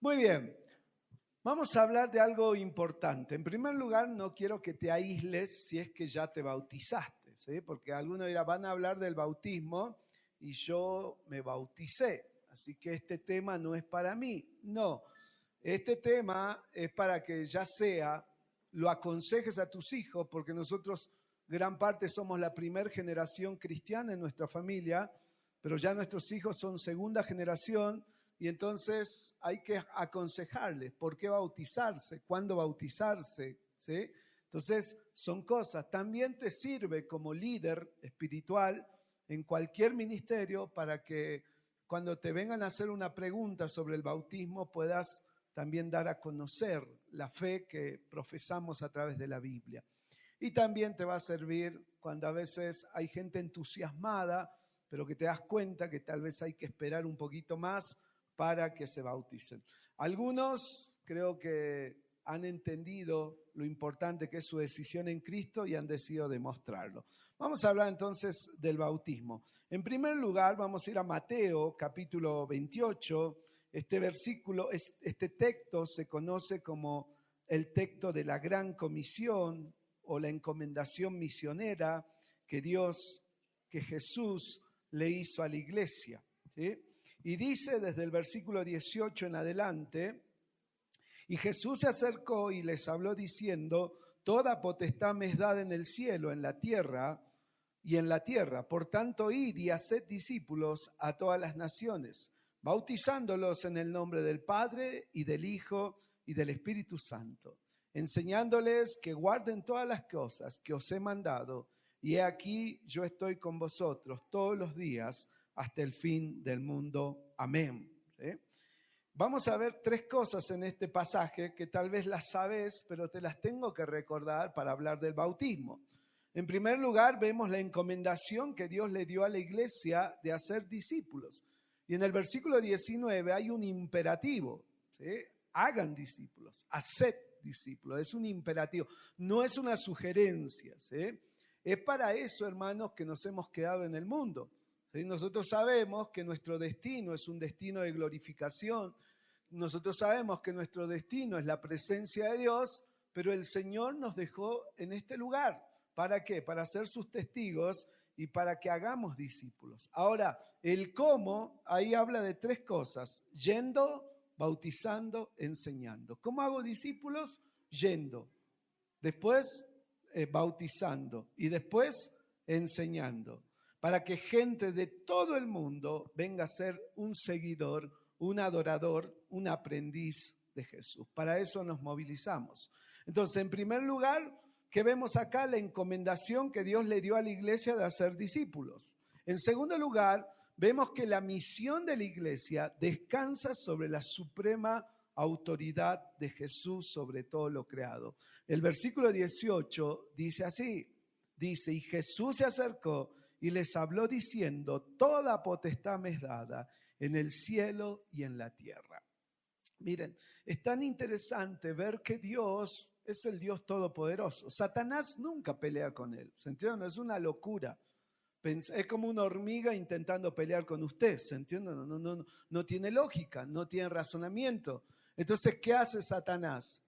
Muy bien, vamos a hablar de algo importante. En primer lugar, no quiero que te aísles si es que ya te bautizaste, ¿sí? Porque algunos dirán, van a hablar del bautismo y yo me bauticé, así que este tema no es para mí. No, este tema es para que ya sea lo aconsejes a tus hijos, porque nosotros gran parte somos la primera generación cristiana en nuestra familia, pero ya nuestros hijos son segunda generación. Y entonces hay que aconsejarles por qué bautizarse, cuándo bautizarse, ¿sí? Entonces son cosas. También te sirve como líder espiritual en cualquier ministerio para que cuando te vengan a hacer una pregunta sobre el bautismo puedas también dar a conocer la fe que profesamos a través de la Biblia. Y también te va a servir cuando a veces hay gente entusiasmada, pero que te das cuenta que tal vez hay que esperar un poquito más para que se bauticen. Algunos creo que han entendido lo importante que es su decisión en Cristo y han decidido demostrarlo. Vamos a hablar entonces del bautismo. En primer lugar, vamos a ir a Mateo, capítulo 28. Este versículo, este texto se conoce como el texto de la Gran Comisión o la encomendación misionera que Jesús le hizo a la iglesia, ¿sí? Y dice desde el versículo 18 en adelante, y Jesús se acercó y les habló diciendo, toda potestad me es dada en el cielo, en la tierra y en la tierra. Por tanto, id y haced discípulos a todas las naciones, bautizándolos en el nombre del Padre y del Hijo y del Espíritu Santo, enseñándoles que guarden todas las cosas que os he mandado. Y he aquí, yo estoy con vosotros todos los días hasta el fin del mundo. Amén. ¿Sí? Vamos a ver tres cosas en este pasaje que tal vez las sabes, pero te las tengo que recordar para hablar del bautismo. En primer lugar, vemos la encomendación que Dios le dio a la iglesia de hacer discípulos. Y en el versículo 19 hay un imperativo, ¿sí? Hagan discípulos, haced discípulos, es un imperativo, no es una sugerencia, ¿sí? Es para eso, hermanos, que nos hemos quedado en el mundo. Nosotros sabemos que nuestro destino es un destino de glorificación. Nosotros sabemos que nuestro destino es la presencia de Dios, pero el Señor nos dejó en este lugar. ¿Para qué? Para ser sus testigos y para que hagamos discípulos. Ahora, el cómo, ahí habla de tres cosas: yendo, bautizando, enseñando. ¿Cómo hago discípulos? Yendo. Después, bautizando. Y después, enseñando. Para que gente de todo el mundo venga a ser un seguidor, un adorador, un aprendiz de Jesús. Para eso nos movilizamos. Entonces, en primer lugar, ¿qué vemos acá? La encomendación que Dios le dio a la iglesia de hacer discípulos. En segundo lugar, vemos que la misión de la iglesia descansa sobre la suprema autoridad de Jesús sobre todo lo creado. El versículo 18 dice así, dice, y Jesús se acercó y les habló diciendo, toda potestad me es dada en el cielo y en la tierra. Miren, es tan interesante ver que Dios es el Dios todopoderoso. Satanás nunca pelea con él, ¿se entiende? Es una locura. Es como una hormiga intentando pelear con usted, ¿se entiende? No tiene lógica, no tiene razonamiento. Entonces, ¿qué hace Satanás?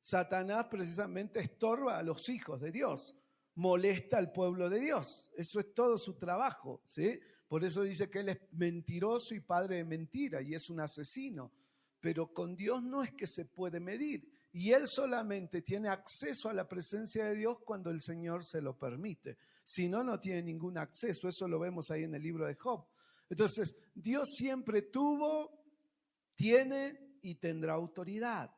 Satanás precisamente estorba a los hijos de Dios, molesta al pueblo de Dios. Eso es todo su trabajo, ¿sí? Por eso dice que él es mentiroso y padre de mentira y es un asesino. Pero con Dios no es que se puede medir. Y él solamente tiene acceso a la presencia de Dios cuando el Señor se lo permite. Si no, no tiene ningún acceso. Eso lo vemos ahí en el libro de Job. Entonces, Dios siempre tuvo, tiene y tendrá autoridad.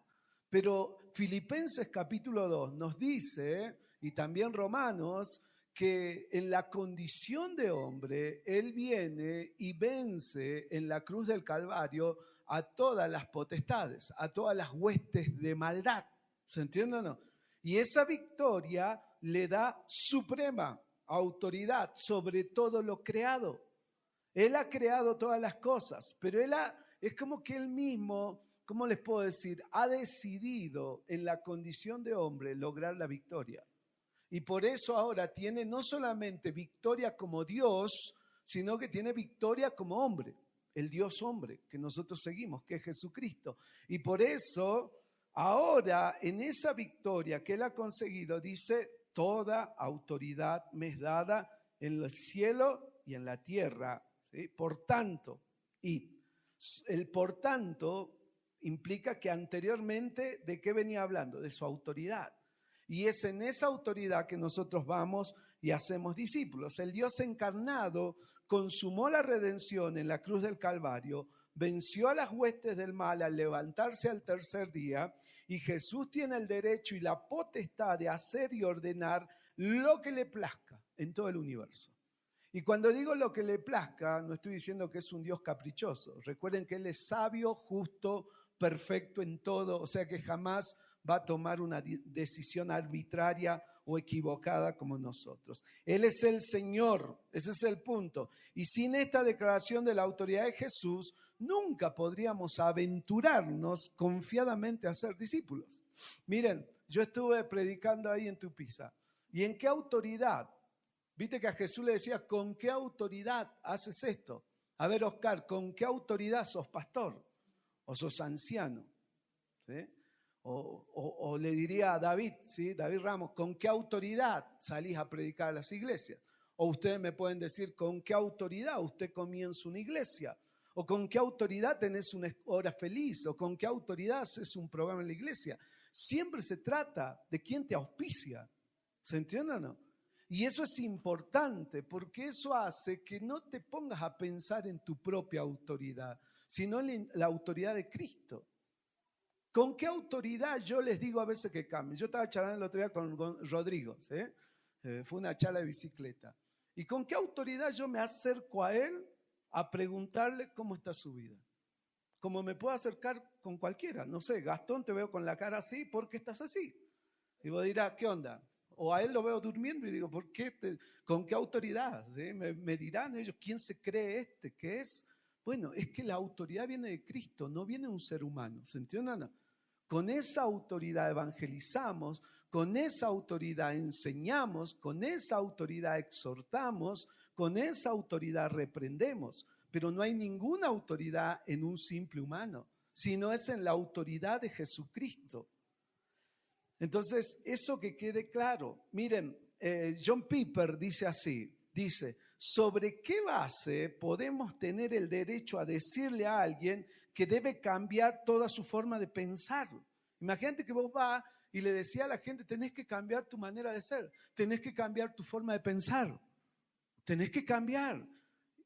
Pero Filipenses capítulo 2 nos dice, y también Romanos, que en la condición de hombre, Él viene y vence en la cruz del Calvario a todas las potestades, a todas las huestes de maldad. ¿Se entiende o no? Y esa victoria le da suprema autoridad sobre todo lo creado. Él ha creado todas las cosas, pero es como que Él mismo, ¿cómo les puedo decir? Ha decidido en la condición de hombre lograr la victoria. Y por eso ahora tiene no solamente victoria como Dios, sino que tiene victoria como hombre. el Dios hombre que nosotros seguimos, que es Jesucristo. Y por eso, ahora, en esa victoria que Él ha conseguido, dice, toda autoridad me es dada en el cielo y en la tierra. ¿Sí? Por tanto, y el por tanto implica que anteriormente, ¿de qué venía hablando? De su autoridad. Y es en esa autoridad que nosotros vamos y hacemos discípulos. El Dios encarnado consumó la redención en la cruz del Calvario, venció a las huestes del mal al levantarse al tercer día, y Jesús tiene el derecho y la potestad de hacer y ordenar lo que le plazca en todo el universo. Y cuando digo lo que le plazca, no estoy diciendo que es un Dios caprichoso. Recuerden que Él es sabio, justo, perfecto en todo, o sea que jamás va a tomar una decisión arbitraria o equivocada como nosotros. Él es el Señor, ese es el punto. Y sin esta declaración de la autoridad de Jesús, nunca podríamos aventurarnos confiadamente a ser discípulos. Miren, yo estuve predicando ahí en Tupiza. ¿Y en qué autoridad? Viste que a Jesús le decía, ¿con qué autoridad haces esto? A ver, Oscar, ¿con qué autoridad sos pastor? ¿O sos anciano? ¿Sí? O le diría a David, ¿sí? David Ramos, ¿con qué autoridad salís a predicar a las iglesias? O ustedes me pueden decir, ¿con qué autoridad usted comienza una iglesia? ¿O con qué autoridad tenés una hora feliz? ¿O con qué autoridad haces un programa en la iglesia? Siempre se trata de quién te auspicia. ¿Se entiende o no? Y eso es importante porque eso hace que no te pongas a pensar en tu propia autoridad, sino en la autoridad de Cristo. ¿Con qué autoridad yo les digo a veces que cambien? Yo estaba charlando el otro día con Rodrigo, ¿sí? Fue una charla de bicicleta. ¿Y con qué autoridad yo me acerco a él a preguntarle cómo está su vida? Como me puedo acercar con cualquiera. No sé, Gastón, te veo con la cara así, ¿por qué estás así? Y vos dirás, ¿qué onda? O a él lo veo durmiendo y digo, ¿por qué? ¿Con qué autoridad? ¿Sí? Me dirán ellos, ¿quién se cree este? ¿Qué es? Bueno, es que la autoridad viene de Cristo, no viene de un ser humano. ¿Se entiende o no? Con esa autoridad evangelizamos, con esa autoridad enseñamos, con esa autoridad exhortamos, con esa autoridad reprendemos. Pero no hay ninguna autoridad en un simple humano, sino es en la autoridad de Jesucristo. Entonces, eso que quede claro. Miren, John Piper dice así, dice, ¿sobre qué base podemos tener el derecho a decirle a alguien que debe cambiar toda su forma de pensar? Imagínate que vos vas y le decís a la gente, tenés que cambiar tu manera de ser, tenés que cambiar tu forma de pensar, tenés que cambiar.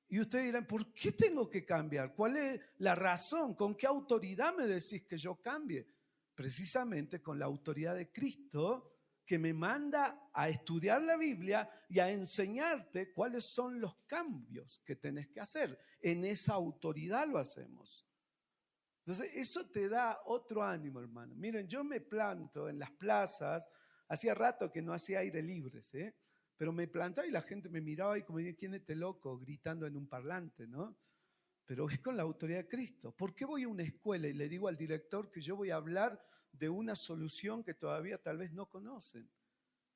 Y ustedes dirán, ¿por qué tengo que cambiar? ¿Cuál es la razón? ¿Con qué autoridad me decís que yo cambie? Precisamente con la autoridad de Cristo que me manda a estudiar la Biblia y a enseñarte cuáles son los cambios que tenés que hacer. En esa autoridad lo hacemos. Entonces, eso te da otro ánimo, hermano. Miren, yo me planto en las plazas, hacía rato que no hacía aire libre, ¿sí? Pero me plantaba y la gente me miraba y como decía, ¿quién es este loco? Gritando en un parlante, ¿no? Pero es con la autoridad de Cristo. ¿Por qué voy a una escuela y le digo al director que yo voy a hablar de una solución que todavía tal vez no conocen?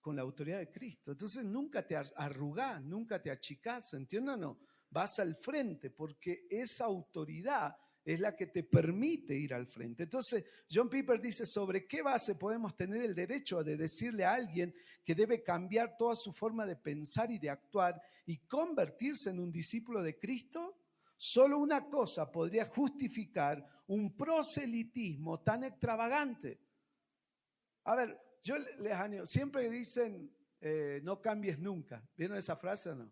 Con la autoridad de Cristo. Entonces nunca te arrugás, nunca te achicás, ¿entiendes o no? Vas al frente porque esa autoridad es la que te permite ir al frente. Entonces, John Piper dice, ¿sobre qué base podemos tener el derecho de decirle a alguien que debe cambiar toda su forma de pensar y de actuar y convertirse en un discípulo de Cristo? Solo una cosa podría justificar un proselitismo tan extravagante. A ver, yo les animo, siempre dicen, no cambies nunca. ¿Vieron esa frase o no?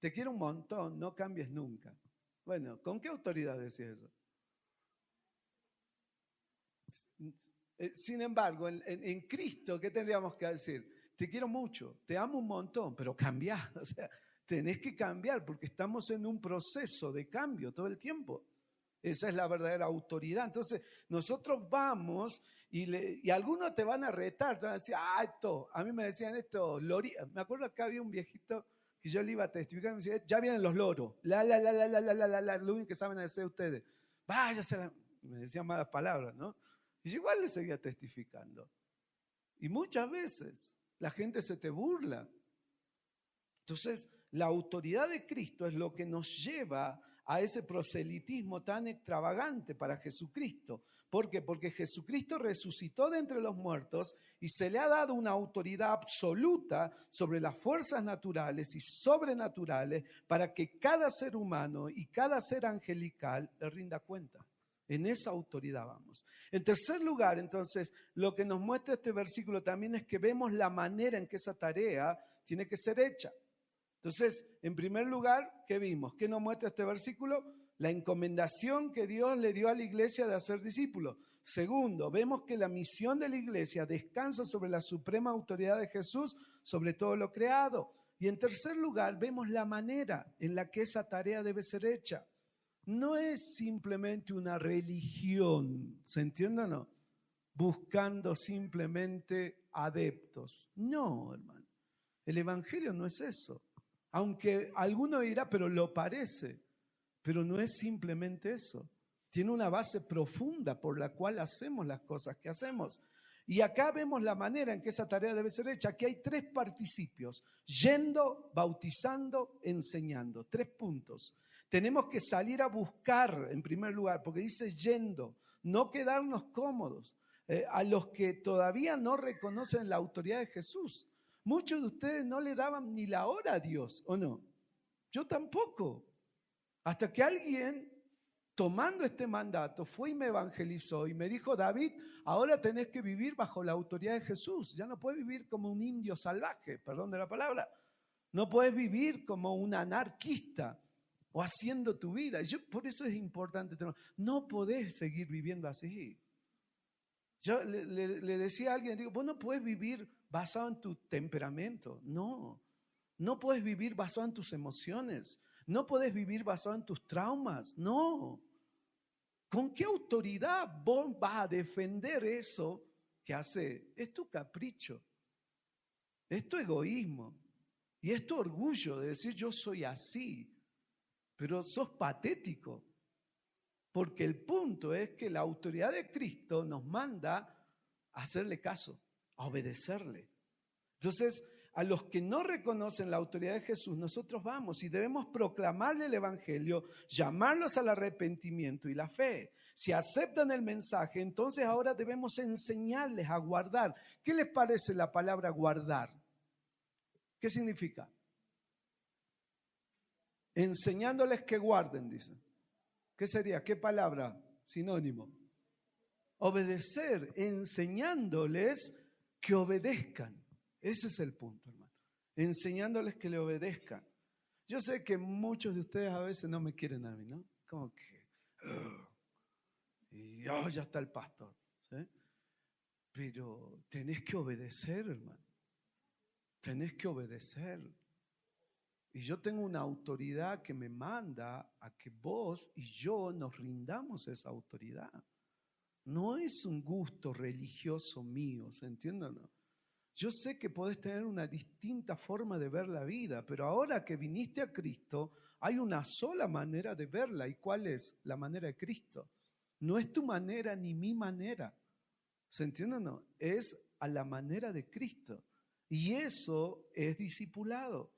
Te quiero un montón, no cambies nunca. Bueno, ¿con qué autoridad decís eso? Sin embargo, en Cristo, ¿qué tendríamos que decir? Te quiero mucho, te amo un montón, pero cambiá. O sea, tenés que cambiar porque estamos en un proceso de cambio todo el tiempo. Esa es la verdadera autoridad. Entonces, nosotros vamos y algunos te van a retar, te van a decir, esto, a mí me decían esto, me acuerdo que había un viejito que yo le iba a testificar y me decía, ya vienen los loros, lo único que saben hacer ustedes. Váyase, me decían malas palabras, ¿no? Y yo igual le seguía testificando. Y muchas veces la gente se te burla. Entonces, la autoridad de Cristo es lo que nos lleva a ese proselitismo tan extravagante para Jesucristo. ¿Por qué? Porque Jesucristo resucitó de entre los muertos y se le ha dado una autoridad absoluta sobre las fuerzas naturales y sobrenaturales para que cada ser humano y cada ser angelical le rinda cuenta. En esa autoridad vamos. En tercer lugar, entonces, lo que nos muestra este versículo también es que vemos la manera en que esa tarea tiene que ser hecha. Entonces, en primer lugar, ¿qué vimos? ¿Qué nos muestra este versículo? La encomendación que Dios le dio a la iglesia de hacer discípulos. Segundo, vemos que la misión de la iglesia descansa sobre la suprema autoridad de Jesús, sobre todo lo creado. Y en tercer lugar, vemos la manera en la que esa tarea debe ser hecha. No es simplemente una religión, ¿se entiende o no? Buscando simplemente adeptos. No, hermano. El evangelio no es eso. Aunque alguno dirá, pero lo parece. Pero no es simplemente eso. Tiene una base profunda por la cual hacemos las cosas que hacemos. Y acá vemos la manera en que esa tarea debe ser hecha. Aquí hay 3 participios: yendo, bautizando, enseñando. 3 puntos. Tenemos que salir a buscar, en primer lugar, porque dice yendo, no quedarnos cómodos. A los que todavía no reconocen la autoridad de Jesús. Muchos de ustedes no le daban ni la hora a Dios, ¿o no? Yo tampoco. Hasta que alguien, tomando este mandato, fue y me evangelizó y me dijo: David, ahora tenés que vivir bajo la autoridad de Jesús. Ya no puedes vivir como un indio salvaje, perdón de la palabra. No puedes vivir como un anarquista o haciendo tu vida. Por eso es importante tenerlo. No podés seguir viviendo así. Yo le decía a alguien, digo, vos no puedes vivir basado en tu temperamento. No puedes vivir basado en tus emociones. No puedes vivir basado en tus traumas. No. ¿Con qué autoridad vos vas a defender eso que hace? Es tu capricho. Es tu egoísmo. Y es tu orgullo de decir yo soy así. Pero sos patético. Porque el punto es que la autoridad de Cristo nos manda a hacerle caso, a obedecerle. Entonces, a los que no reconocen la autoridad de Jesús, nosotros vamos y debemos proclamarle el evangelio, llamarlos al arrepentimiento y la fe. Si aceptan el mensaje, entonces ahora debemos enseñarles a guardar. ¿Qué les parece la palabra guardar? ¿Qué significa? Enseñándoles que guarden, dicen. ¿Qué sería? ¿Qué palabra? Sinónimo. Obedecer, enseñándoles que obedezcan. Ese es el punto, hermano. Enseñándoles que le obedezcan. Yo sé que muchos de ustedes a veces no me quieren a mí, ¿no? Como que, ya está el pastor. ¿Sí? Pero tenés que obedecer, hermano. Tenés que obedecer. Y yo tengo una autoridad que me manda a que vos y yo nos rindamos a esa autoridad. No es un gusto religioso mío, ¿se entiende o no? Yo sé que podés tener una distinta forma de ver la vida, pero ahora que viniste a Cristo, hay una sola manera de verla. ¿Y cuál es? La manera de Cristo. No es tu manera ni mi manera. ¿Se entiende o no? Es a la manera de Cristo. Y eso es discipulado.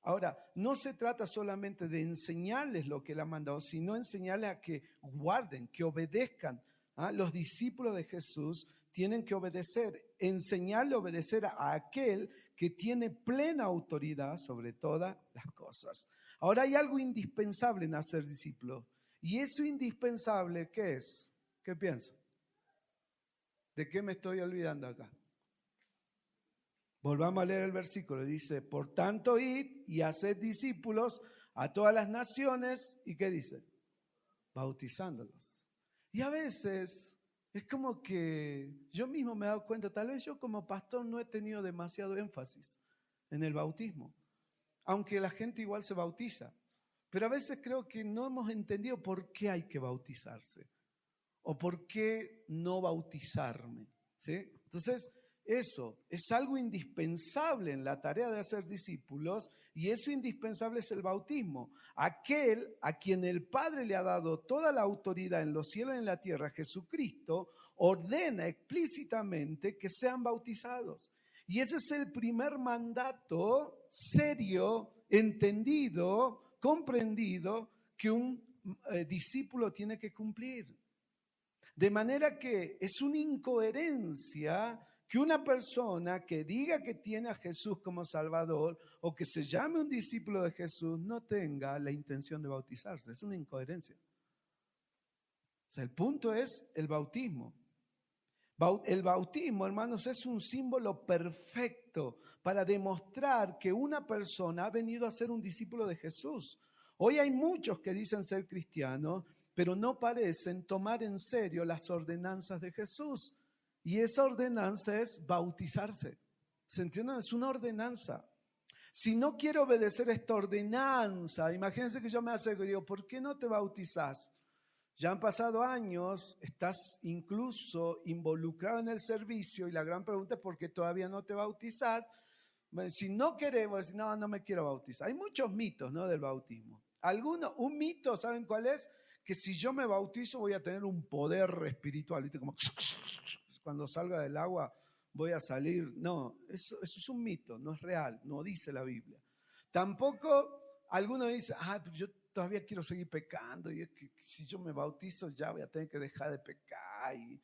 Ahora, no se trata solamente de enseñarles lo que Él ha mandado, sino enseñarles a que guarden, que obedezcan. Los discípulos de Jesús tienen que obedecer, enseñarle a obedecer a aquel que tiene plena autoridad sobre todas las cosas. Ahora hay algo indispensable en hacer discípulos. ¿Y eso indispensable qué es? ¿Qué piensan? ¿De qué me estoy olvidando acá? Volvamos a leer el versículo. Dice, por tanto, id y haced discípulos a todas las naciones. ¿Y qué dice? Bautizándolos. Y a veces es como que yo mismo me he dado cuenta, tal vez yo como pastor no he tenido demasiado énfasis en el bautismo, aunque la gente igual se bautiza. Pero a veces creo que no hemos entendido por qué hay que bautizarse o por qué no bautizarme, ¿sí? Entonces, eso es algo indispensable en la tarea de hacer discípulos y eso indispensable es el bautismo. Aquel a quien el Padre le ha dado toda la autoridad en los cielos y en la tierra, Jesucristo, ordena explícitamente que sean bautizados. Y ese es el primer mandato serio, entendido, comprendido que un discípulo tiene que cumplir. De manera que es una incoherencia que una persona que diga que tiene a Jesús como Salvador o que se llame un discípulo de Jesús no tenga la intención de bautizarse. Es una incoherencia. O sea, el punto es el bautismo. El bautismo, hermanos, es un símbolo perfecto para demostrar que una persona ha venido a ser un discípulo de Jesús. Hoy hay muchos que dicen ser cristianos, pero no parecen tomar en serio las ordenanzas de Jesús. Y esa ordenanza es bautizarse. ¿Se entienden? Es una ordenanza. Si no quiero obedecer esta ordenanza, imagínense que yo me acerco y digo, ¿por qué no te bautizás? Ya han pasado años, estás incluso involucrado en el servicio y la gran pregunta es ¿por qué todavía no te bautizás? Bueno, si no queremos decir, no me quiero bautizar. Hay muchos mitos, ¿no?, del bautismo. Un mito, ¿saben cuál es? Que si yo me bautizo voy a tener un poder espiritual, ¿viste? Como cuando salga del agua voy a salir. No, eso es un mito, no es real, no dice la Biblia. Tampoco algunos dicen, pero yo todavía quiero seguir pecando y es que si yo me bautizo ya voy a tener que dejar de pecar. Y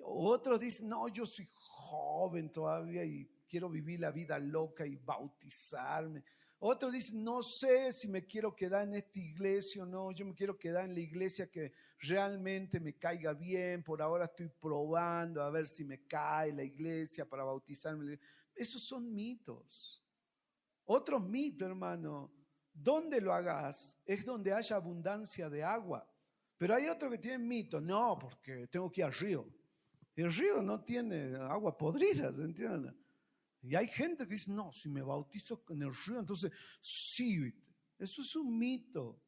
otros dicen, no, yo soy joven todavía y quiero vivir la vida loca y bautizarme. Otros dicen, no sé si me quiero quedar en esta iglesia o no, yo me quiero quedar en la iglesia que realmente me caiga bien, por ahora estoy probando a ver si me cae la iglesia para bautizarme. Esos son mitos. Otros mitos, hermano, donde lo hagas es donde haya abundancia de agua. Pero hay otros que tienen mitos, no, porque tengo que ir al río. El río no tiene agua podrida, ¿se entiende? Y hay gente que dice, no, si me bautizo en el río, entonces sí, eso es un mito.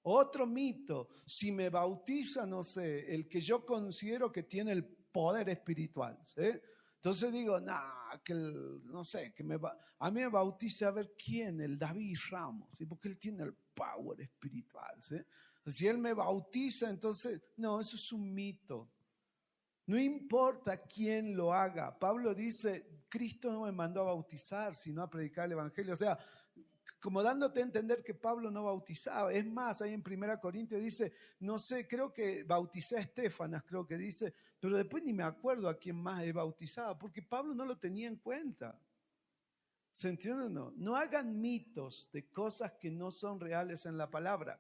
Otro mito, si me bautiza, no sé, el que yo considero que tiene el poder espiritual, ¿sí? Entonces digo, no sé, a mí me bautice a ver quién, el David Ramos, ¿sí? Porque él tiene el power espiritual, ¿sí? Si él me bautiza, entonces, no, eso es un mito. No importa quién lo haga. Pablo dice, Cristo no me mandó a bautizar, sino a predicar el evangelio. O sea, como dándote a entender que Pablo no bautizaba. Es más, ahí en 1 Corintios dice, no sé, creo que bauticé a Estefanas, creo que dice, pero después ni me acuerdo a quién más he bautizado, porque Pablo no lo tenía en cuenta. ¿Se entiende o no? No hagan mitos de cosas que no son reales en la palabra.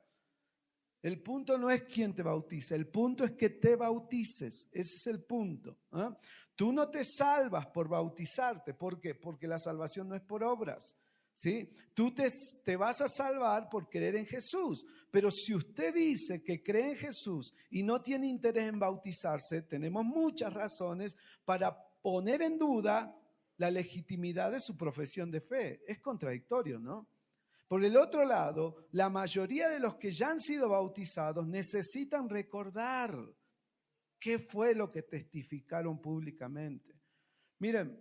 El punto no es quién te bautiza, el punto es que te bautices. Ese es el punto. ¿Eh? Tú no te salvas por bautizarte. ¿Por qué? Porque la salvación no es por obras. ¿Sí? Tú te vas a salvar por creer en Jesús. Pero si usted dice que cree en Jesús y no tiene interés en bautizarse, tenemos muchas razones para poner en duda la legitimidad de su profesión de fe. Es contradictorio, ¿no? Por el otro lado, la mayoría de los que ya han sido bautizados necesitan recordar qué fue lo que testificaron públicamente. Miren,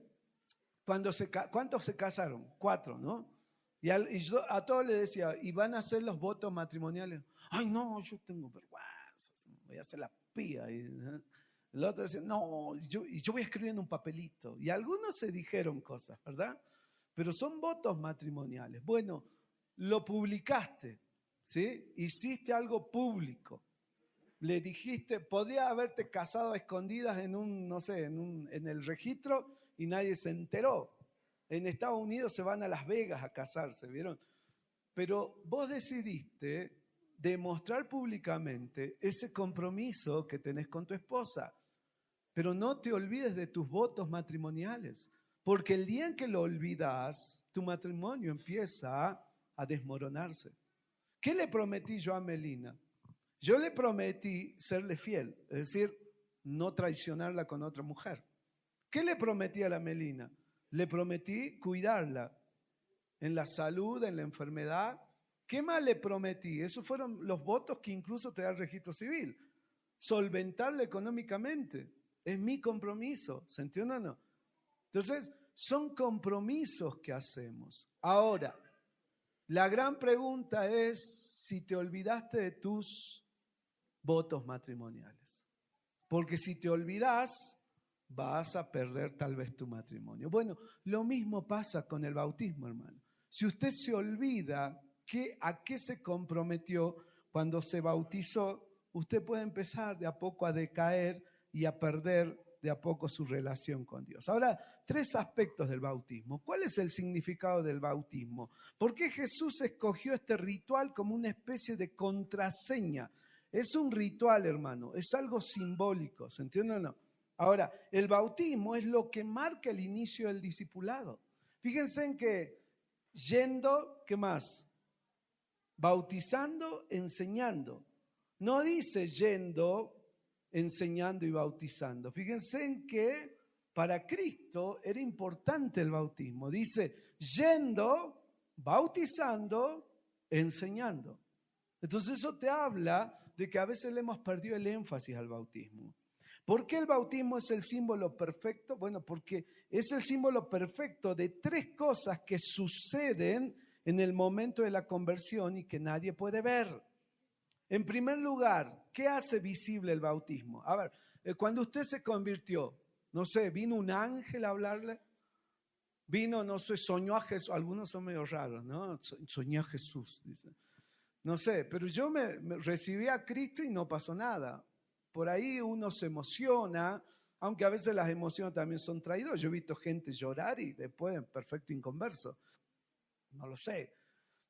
¿cuántos se casaron? 4, ¿no? Y yo a todos les decía, ¿y van a hacer los votos matrimoniales? Ay, no, yo tengo vergüenza, voy a hacer la pía. Y el otro decía, no, yo voy escribiendo un papelito. Y algunos se dijeron cosas, ¿verdad? Pero son votos matrimoniales. Bueno, lo publicaste, ¿sí? Hiciste algo público. Le dijiste, podría haberte casado a escondidas en el registro y nadie se enteró. En Estados Unidos se van a Las Vegas a casarse, ¿vieron? Pero vos decidiste demostrar públicamente ese compromiso que tenés con tu esposa. Pero no te olvides de tus votos matrimoniales, porque el día en que lo olvidas, tu matrimonio empieza a desmoronarse. ¿Qué le prometí yo a Melina? Yo le prometí serle fiel, es decir, no traicionarla con otra mujer. ¿Qué le prometí a la Melina? Le prometí cuidarla en la salud, en la enfermedad. ¿Qué más le prometí? Esos fueron los votos que incluso te da el registro civil. Solventarla económicamente. Es mi compromiso, ¿se entiende o no? Entonces, son compromisos que hacemos. Ahora, la gran pregunta es si te olvidaste de tus votos matrimoniales. Porque si te olvidas, vas a perder tal vez tu matrimonio. Bueno, lo mismo pasa con el bautismo, hermano. Si usted se olvida a qué se comprometió, cuando se bautizó, usted puede empezar de a poco a decaer y a perder de a poco su relación con Dios. Ahora, 3 aspectos del bautismo. ¿Cuál es el significado del bautismo? ¿Por qué Jesús escogió este ritual como una especie de contraseña? Es un ritual, hermano, es algo simbólico, ¿se entiende o no? Ahora, el bautismo es lo que marca el inicio del discipulado. Fíjense en que yendo, ¿qué más? Bautizando, enseñando. No dice yendo, enseñando y bautizando. Fíjense en que para Cristo era importante el bautismo. Dice yendo, bautizando, enseñando. Entonces eso te habla de que a veces le hemos perdido el énfasis al bautismo. ¿Por qué el bautismo es el símbolo perfecto? Bueno, porque es el símbolo perfecto de 3 cosas que suceden en el momento de la conversión y que nadie puede ver. En primer lugar, ¿qué hace visible el bautismo? A ver, cuando usted se convirtió, no sé, ¿vino un ángel a hablarle? Vino, no sé, soñó a Jesús. Algunos son medio raros, ¿no? Soñé a Jesús, dice. No sé, pero yo me recibí a Cristo y no pasó nada. Por ahí uno se emociona, aunque a veces las emociones también son traídas. Yo he visto gente llorar y después perfecto inconverso. No lo sé.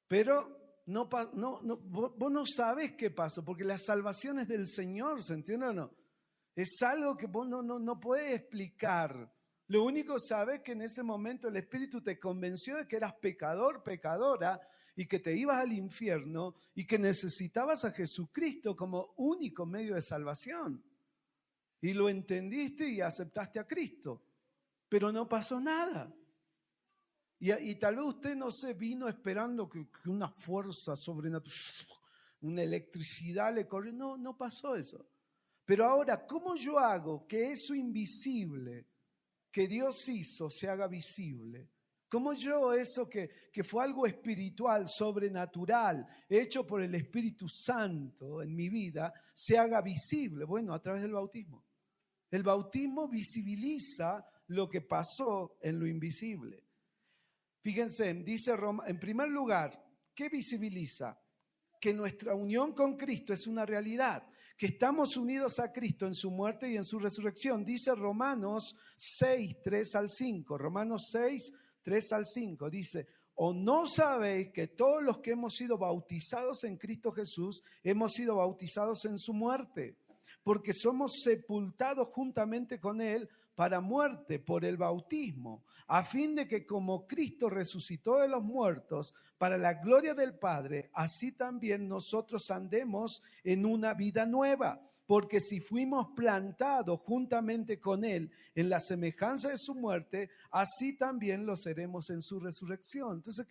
Pero vos no sabés qué pasó, porque la salvación es del Señor, ¿se entiende o no? Es algo que vos no podés explicar. Lo único que sabés es que en ese momento el Espíritu te convenció de que eras pecador, pecadora, y que te ibas al infierno y que necesitabas a Jesucristo como único medio de salvación. Y lo entendiste y aceptaste a Cristo, pero no pasó nada. Y tal vez usted no se vino esperando que una fuerza sobrenatural, una electricidad le corrió. No pasó eso. Pero ahora, ¿cómo yo hago que eso invisible que Dios hizo se haga visible? ¿Cómo yo eso que fue algo espiritual, sobrenatural, hecho por el Espíritu Santo en mi vida, se haga visible? Bueno, a través del bautismo. El bautismo visibiliza lo que pasó en lo invisible. Fíjense, dice Roma, en primer lugar, ¿qué visibiliza? Que nuestra unión con Cristo es una realidad, que estamos unidos a Cristo en su muerte y en su resurrección. Dice Romanos 6, 3 al 5. Romanos 6, 3 al 5. Dice, ¿o no sabéis que todos los que hemos sido bautizados en Cristo Jesús, hemos sido bautizados en su muerte? Porque somos sepultados juntamente con Él para muerte por el bautismo, a fin de que como Cristo resucitó de los muertos para la gloria del Padre, así también nosotros andemos en una vida nueva. Porque si fuimos plantados juntamente con Él en la semejanza de su muerte, así también lo seremos en su resurrección. Entonces,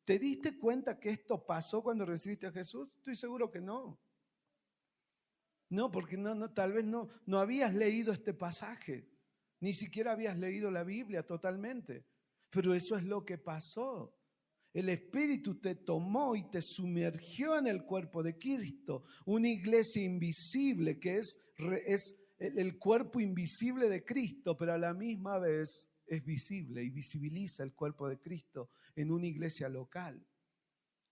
¿te diste cuenta que esto pasó cuando recibiste a Jesús? Estoy seguro que no. No, porque tal vez no habías leído este pasaje, ni siquiera habías leído la Biblia totalmente, pero eso es lo que pasó. El Espíritu te tomó y te sumergió en el cuerpo de Cristo, una iglesia invisible que es el cuerpo invisible de Cristo, pero a la misma vez es visible y visibiliza el cuerpo de Cristo en una iglesia local.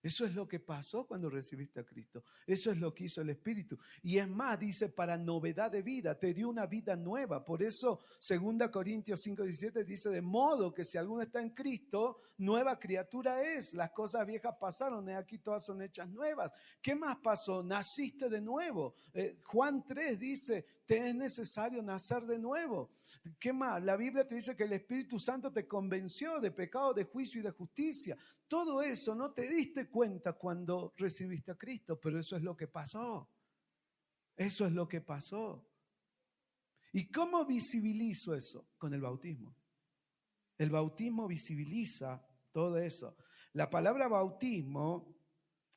Eso es lo que pasó cuando recibiste a Cristo. Eso es lo que hizo el Espíritu. Y es más, dice, para novedad de vida, te dio una vida nueva. Por eso, 2 Corintios 5:17 dice, de modo que si alguno está en Cristo, nueva criatura es. Las cosas viejas pasaron, aquí todas son hechas nuevas. ¿Qué más pasó? Naciste de nuevo. Juan 3 dice, te es necesario nacer de nuevo. ¿Qué más? La Biblia te dice que el Espíritu Santo te convenció de pecado, de juicio y de justicia. Todo eso no te diste cuenta cuando recibiste a Cristo, pero eso es lo que pasó. Eso es lo que pasó. ¿Y cómo visibilizo eso? Con el bautismo. El bautismo visibiliza todo eso. La palabra bautismo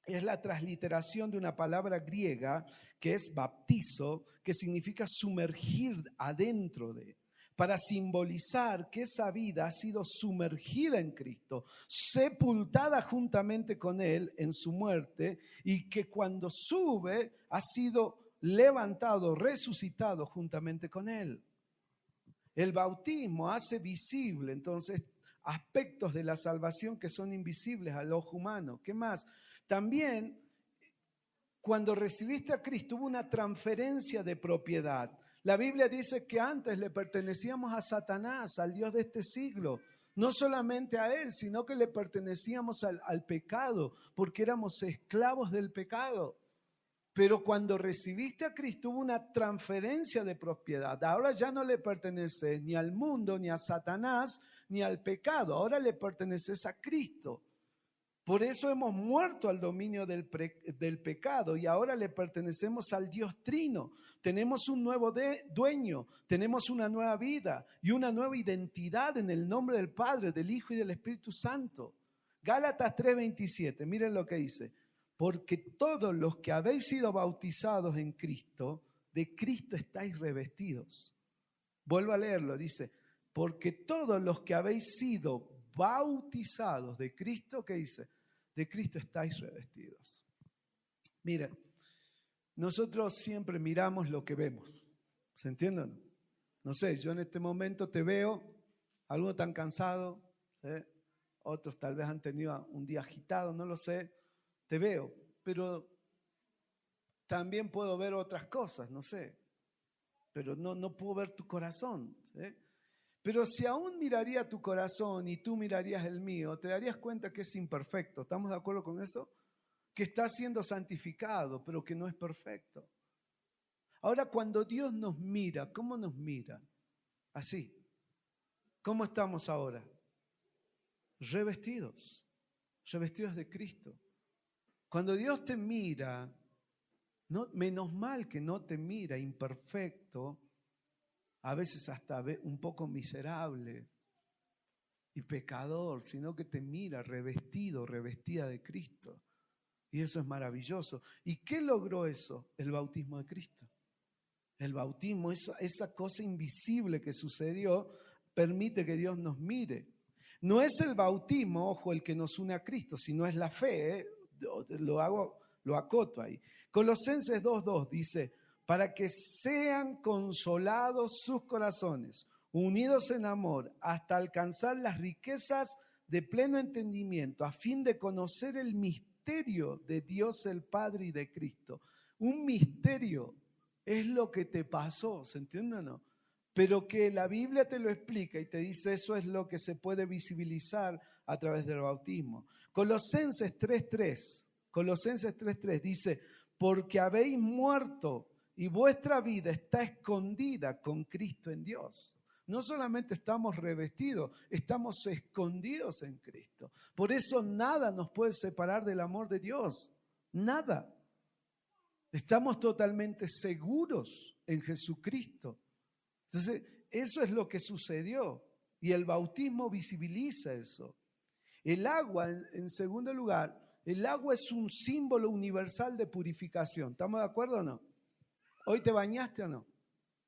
es la transliteración de una palabra griega que es baptizo, que significa sumergir adentro de, para simbolizar que esa vida ha sido sumergida en Cristo, sepultada juntamente con Él en su muerte, y que cuando sube ha sido levantado, resucitado juntamente con Él. El bautismo hace visible, entonces, aspectos de la salvación que son invisibles al ojo humano. ¿Qué más? También Cuando recibiste a Cristo hubo una transferencia de propiedad. La Biblia dice que antes le pertenecíamos a Satanás, al Dios de este siglo. No solamente a él, sino que le pertenecíamos al pecado, porque éramos esclavos del pecado. Pero cuando recibiste a Cristo hubo una transferencia de propiedad. Ahora ya no le perteneces ni al mundo, ni a Satanás, ni al pecado. Ahora le perteneces a Cristo. Por eso hemos muerto al dominio del pecado y ahora le pertenecemos al Dios Trino. Tenemos un nuevo dueño, tenemos una nueva vida y una nueva identidad en el nombre del Padre, del Hijo y del Espíritu Santo. Gálatas 3:27, miren lo que dice. Porque todos los que habéis sido bautizados en Cristo, de Cristo estáis revestidos. Vuelvo a leerlo, dice, porque todos los que habéis sido bautizados de Cristo, ¿qué dice? De Cristo estáis revestidos. Miren, nosotros siempre miramos lo que vemos. ¿Se entienden? No sé, yo en este momento te veo, algunos están cansados, ¿sí? Otros tal vez han tenido un día agitado, no lo sé. Te veo, pero también puedo ver otras cosas, no sé. Pero no puedo ver tu corazón, ¿sí? Pero si aún miraría tu corazón y tú mirarías el mío, te darías cuenta que es imperfecto. ¿Estamos de acuerdo con eso? Que está siendo santificado, pero que no es perfecto. Ahora, cuando Dios nos mira, ¿cómo nos mira? Así. ¿Cómo estamos ahora? Revestidos de Cristo. Cuando Dios te mira, no, menos mal que no te mira imperfecto, a veces hasta un poco miserable y pecador, sino que te mira revestido, revestida de Cristo. Y eso es maravilloso. ¿Y qué logró eso? El bautismo de Cristo. El bautismo, esa cosa invisible que sucedió, permite que Dios nos mire. No es el bautismo, ojo, el que nos une a Cristo, sino es la fe, ¿eh? Lo acoto ahí. Colosenses 2:2 dice, para que sean consolados sus corazones, unidos en amor, hasta alcanzar las riquezas de pleno entendimiento, a fin de conocer el misterio de Dios el Padre y de Cristo. Un misterio es lo que te pasó, ¿se entiende o no? Pero que la Biblia te lo explica y te dice eso es lo que se puede visibilizar a través del bautismo. Colosenses 3:3 dice, porque habéis muerto y vuestra vida está escondida con Cristo en Dios. No solamente estamos revestidos, estamos escondidos en Cristo. Por eso nada nos puede separar del amor de Dios. Nada. Estamos totalmente seguros en Jesucristo. Entonces, eso es lo que sucedió y el bautismo visibiliza eso. El agua, en segundo lugar, el agua es un símbolo universal de purificación. ¿Estamos de acuerdo o no? ¿Hoy te bañaste o no?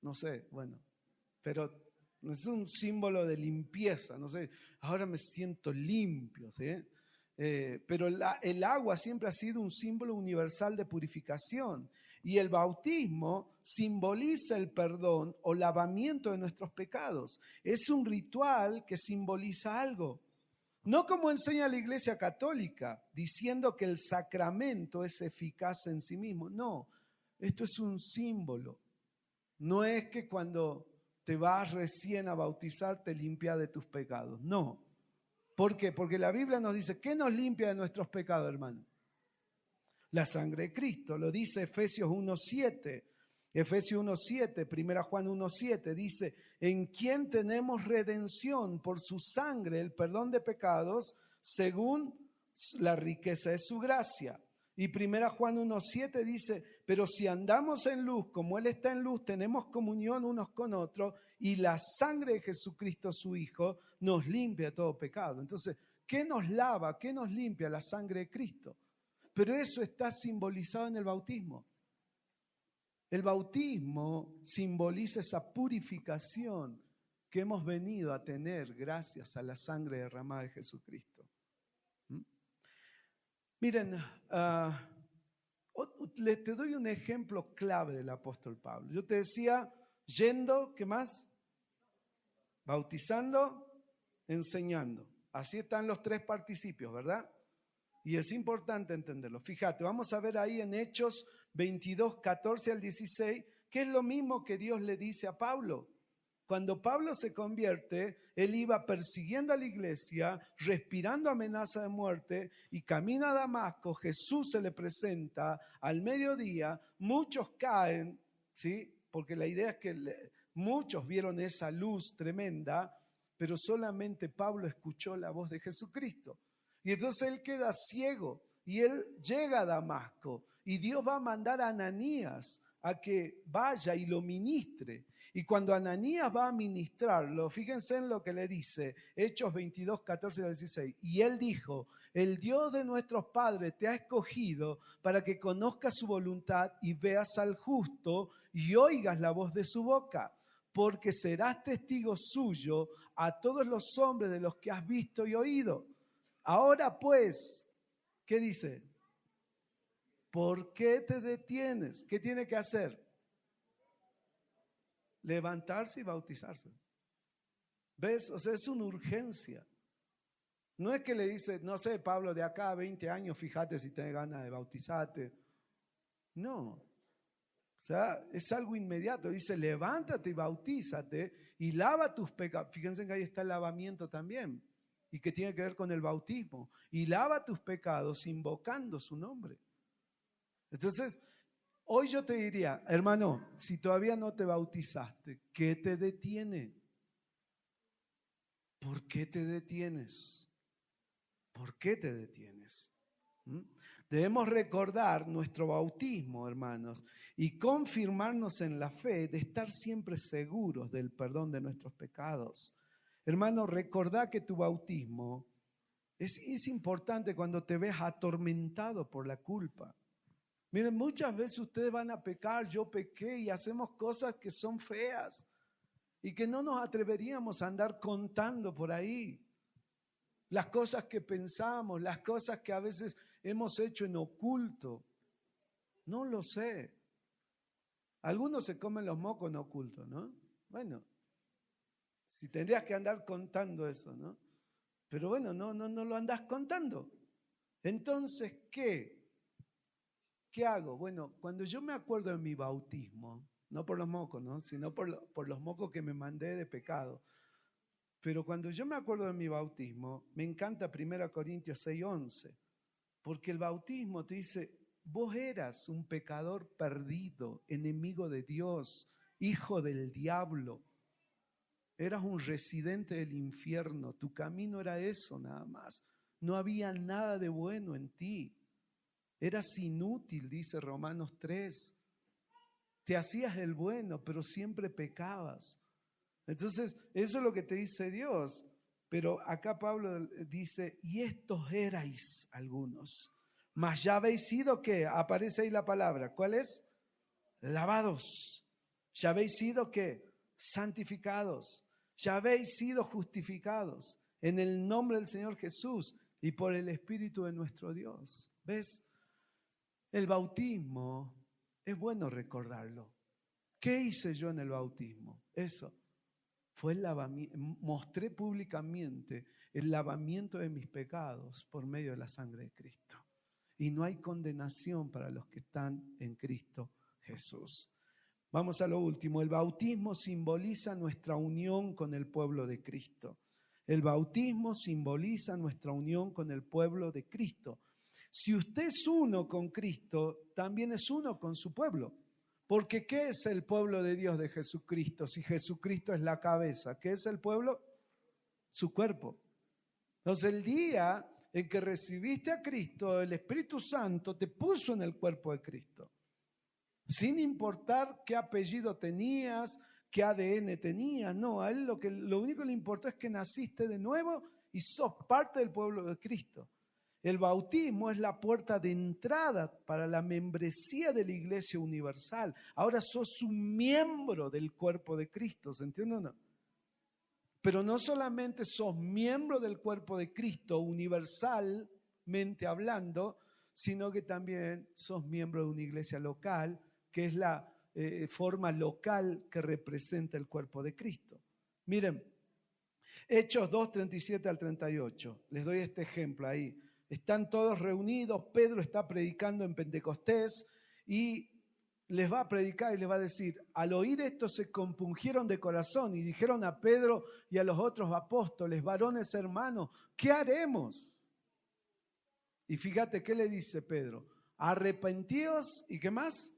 No sé, bueno, pero es un símbolo de limpieza, no sé, ahora me siento limpio, ¿sí? Pero el agua siempre ha sido un símbolo universal de purificación y el bautismo simboliza el perdón o lavamiento de nuestros pecados. Es un ritual que simboliza algo. No como enseña la Iglesia Católica, diciendo que el sacramento es eficaz en sí mismo. No, esto es un símbolo. No es que cuando te vas recién a bautizar te limpia de tus pecados. No. ¿Por qué? Porque la Biblia nos dice, ¿qué nos limpia de nuestros pecados, hermano? La sangre de Cristo. Lo dice Efesios 1:7. Efesios 1:7, 1 Juan 1:7 dice, en quien tenemos redención por su sangre, el perdón de pecados, según la riqueza de su gracia. Y 1 Juan 1:7 dice, pero si andamos en luz, como Él está en luz, tenemos comunión unos con otros, y la sangre de Jesucristo, su Hijo, nos limpia de todo pecado. Entonces, ¿qué nos lava? ¿Qué nos limpia? La sangre de Cristo. Pero eso está simbolizado en el bautismo. El bautismo simboliza esa purificación que hemos venido a tener gracias a la sangre derramada de Jesucristo. Miren, te doy un ejemplo clave del apóstol Pablo. Yo te decía, yendo, ¿qué más? Bautizando, enseñando. Así están los tres participios, ¿verdad? Y es importante entenderlo. Fíjate, vamos a ver ahí en Hechos 22, 14 al 16, que es lo mismo que Dios le dice a Pablo. Cuando Pablo se convierte, él iba persiguiendo a la iglesia, respirando amenaza de muerte, y camina a Damasco. Jesús se le presenta al mediodía, muchos caen, ¿sí? Porque la idea es que muchos vieron esa luz tremenda, pero solamente Pablo escuchó la voz de Jesucristo. Y entonces él queda ciego y él llega a Damasco y Dios va a mandar a Ananías a que vaya y lo ministre. Y cuando Ananías va a ministrarlo, fíjense en lo que le dice, Hechos 22, 14 al 16. Y él dijo, el Dios de nuestros padres te ha escogido para que conozcas su voluntad y veas al justo y oigas la voz de su boca, porque serás testigo suyo a todos los hombres de los que has visto y oído. Ahora pues, ¿qué dice? ¿Por qué te detienes? ¿Qué tiene que hacer? Levantarse y bautizarse. ¿Ves? O sea, es una urgencia. No es que le dice, no sé, Pablo, de acá a 20 años, fíjate si tienes ganas de bautizarte. No. O sea, es algo inmediato. Dice, levántate y bautízate y lava tus pecados. Fíjense que ahí está el lavamiento también. Y que tiene que ver con el bautismo. Y lava tus pecados invocando su nombre. Entonces, hoy yo te diría, hermano, si todavía no te bautizaste, ¿qué te detiene? ¿Por qué te detienes? ¿Por qué te detienes? Debemos recordar nuestro bautismo, hermanos, y confirmarnos en la fe de estar siempre seguros del perdón de nuestros pecados. Hermano, recordá que tu bautismo es importante cuando te ves atormentado por la culpa. Miren, muchas veces ustedes van a pecar, yo pequé y hacemos cosas que son feas y que no nos atreveríamos a andar contando por ahí. Las cosas que pensamos, las cosas que a veces hemos hecho en oculto. No lo sé. Algunos se comen los mocos en oculto, ¿no? Bueno, si tendrías que andar contando eso, ¿no? Pero bueno, no lo andás contando. Entonces, ¿qué? ¿Qué hago? Bueno, cuando yo me acuerdo de mi bautismo, no por los mocos, ¿no? Sino por los mocos que me mandé de pecado. Pero cuando yo me acuerdo de mi bautismo, me encanta 1 Corintios 6:11, porque el bautismo te dice, vos eras un pecador perdido, enemigo de Dios, hijo del diablo. Eras un residente del infierno, tu camino era eso nada más. No había nada de bueno en ti. Eras inútil, dice Romanos 3. Te hacías el bueno, pero siempre pecabas. Entonces, eso es lo que te dice Dios. Pero acá Pablo dice, y estos erais algunos. Mas ya habéis sido, ¿qué? Aparece ahí la palabra. ¿Cuál es? Lavados. Ya habéis sido, ¿qué? Santificados. Ya habéis sido justificados en el nombre del Señor Jesús y por el Espíritu de nuestro Dios. ¿Ves? El bautismo, es bueno recordarlo. ¿Qué hice yo en el bautismo? Eso. Fue el lavamiento, mostré públicamente el lavamiento de mis pecados por medio de la sangre de Cristo. Y no hay condenación para los que están en Cristo Jesús. Vamos a lo último. El bautismo simboliza nuestra unión con el pueblo de Cristo. El bautismo simboliza nuestra unión con el pueblo de Cristo. Si usted es uno con Cristo, también es uno con su pueblo. Porque ¿qué es el pueblo de Dios de Jesucristo? Si Jesucristo es la cabeza, ¿qué es el pueblo? Su cuerpo. Entonces el día en que recibiste a Cristo, el Espíritu Santo te puso en el cuerpo de Cristo. Sin importar qué apellido tenías, qué ADN tenías, no, a él lo único que le importó es que naciste de nuevo y sos parte del pueblo de Cristo. El bautismo es la puerta de entrada para la membresía de la Iglesia Universal. Ahora sos un miembro del cuerpo de Cristo, ¿se entiende o no? Pero no solamente sos miembro del cuerpo de Cristo, universalmente hablando, sino que también sos miembro de una iglesia local, que es la forma local que representa el cuerpo de Cristo. Miren, Hechos 2, 37 al 38. Les doy este ejemplo ahí. están todos reunidos, Pedro está predicando en Pentecostés y les va a predicar y les va a decir, al oír esto se compungieron de corazón y dijeron a Pedro y a los otros apóstoles, varones hermanos, ¿qué haremos? Y fíjate qué le dice Pedro, arrepentíos y ¿qué más?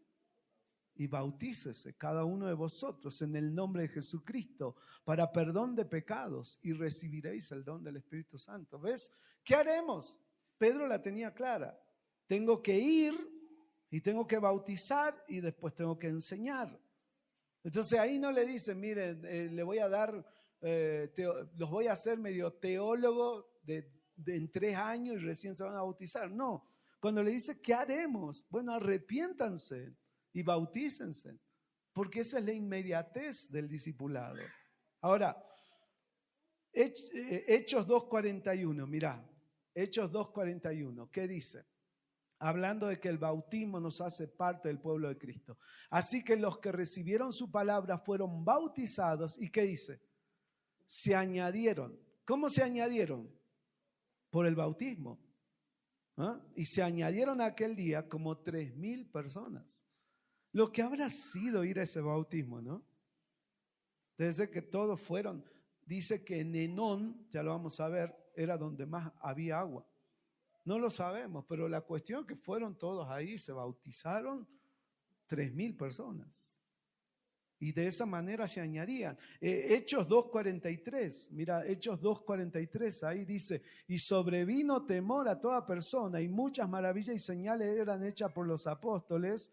Y bautícese cada uno de vosotros en el nombre de Jesucristo para perdón de pecados y recibiréis el don del Espíritu Santo. ¿Ves? ¿Qué haremos? Pedro la tenía clara. Tengo que ir y tengo que bautizar y después tengo que enseñar. Entonces ahí no le dicen, miren, le voy a dar, los voy a hacer medio teólogo en 3 años y recién se van a bautizar. No, cuando le dice, ¿qué haremos? Bueno, arrepiéntanse y bautícense, porque esa es la inmediatez del discipulado. Ahora, Hechos 2:41, mirá, Hechos 2:41, ¿qué dice? Hablando de que el bautismo nos hace parte del pueblo de Cristo. Así que los que recibieron su palabra fueron bautizados, ¿y qué dice? Se añadieron. ¿Cómo se añadieron? Por el bautismo. ¿Ah? Y se añadieron aquel día como 3,000 personas. Lo que habrá sido ir a ese bautismo, ¿no? Desde que todos fueron, dice que en Enón, ya lo vamos a ver, era donde más había agua. No lo sabemos, pero la cuestión es que fueron todos ahí, se bautizaron 3,000 personas. Y de esa manera se añadían. Hechos 2:43, mira, Hechos 2:43, ahí dice, y sobrevino temor a toda persona y muchas maravillas y señales eran hechas por los apóstoles.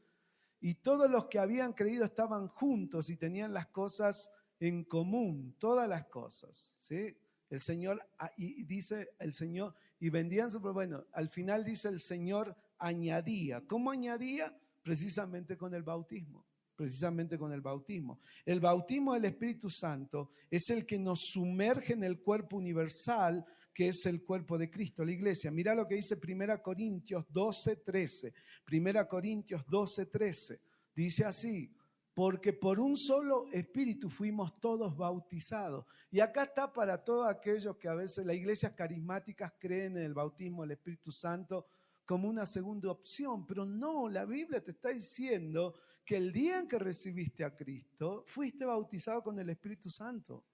Y todos los que habían creído estaban juntos y tenían las cosas en común, todas las cosas, ¿sí? El Señor, y dice el Señor, y vendían su, bueno, al final dice el Señor añadía. ¿Cómo añadía? Precisamente con el bautismo, precisamente con el bautismo. El bautismo del Espíritu Santo es el que nos sumerge en el cuerpo universal, que es el cuerpo de Cristo, la iglesia. Mira lo que dice 1 Corintios 12:13. 1 Corintios 12:13. Dice así, porque por un solo espíritu fuimos todos bautizados. Y acá está para todos aquellos que a veces las iglesias carismáticas creen en el bautismo del Espíritu Santo como una segunda opción, pero no, la Biblia te está diciendo que el día en que recibiste a Cristo, fuiste bautizado con el Espíritu Santo.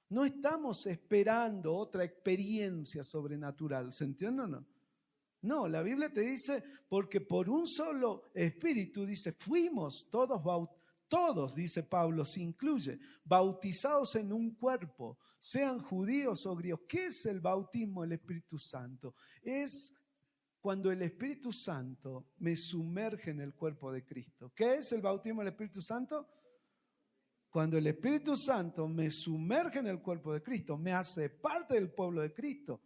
No estamos esperando otra experiencia sobrenatural, ¿se entiende o no? No, la Biblia te dice, porque por un solo espíritu, dice, fuimos todos, dice Pablo, se incluye, bautizados en un cuerpo, sean judíos o griegos. ¿Qué es el bautismo del Espíritu Santo? Es cuando el Espíritu Santo me sumerge en el cuerpo de Cristo. ¿Qué es el bautismo del Espíritu Santo? Cuando el Espíritu Santo me sumerge en el cuerpo de Cristo, me hace parte del pueblo de Cristo.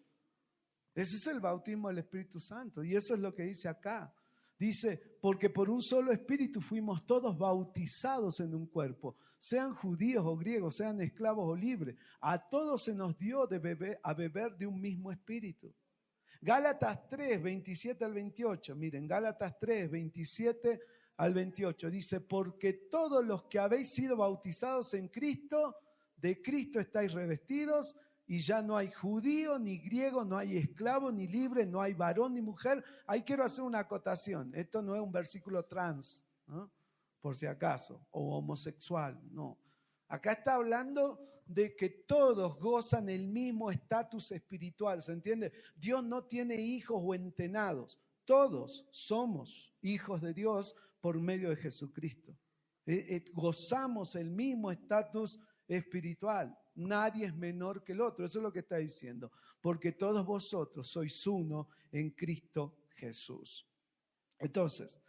Ese es el bautismo del Espíritu Santo. Y eso es lo que dice acá. Dice, porque por un solo espíritu fuimos todos bautizados en un cuerpo, sean judíos o griegos, sean esclavos o libres. A todos se nos dio a beber de un mismo espíritu. Gálatas 3, 27 al 28. Miren, Gálatas 3, 27 al 28. Dice, porque todos los que habéis sido bautizados en Cristo, de Cristo estáis revestidos, y ya no hay judío ni griego, no hay esclavo ni libre, no hay varón ni mujer. Ahí quiero hacer una acotación. Esto no es un versículo trans, ¿no? Por si acaso, o homosexual, no. Acá está hablando de que todos gozan el mismo estatus espiritual, ¿se entiende? Dios no tiene hijos o entenados. Todos somos hijos de Dios por medio de Jesucristo. Gozamos el mismo estatus espiritual. Nadie es menor que el otro. Eso es lo que está diciendo. Porque todos vosotros sois uno en Cristo Jesús. Entonces,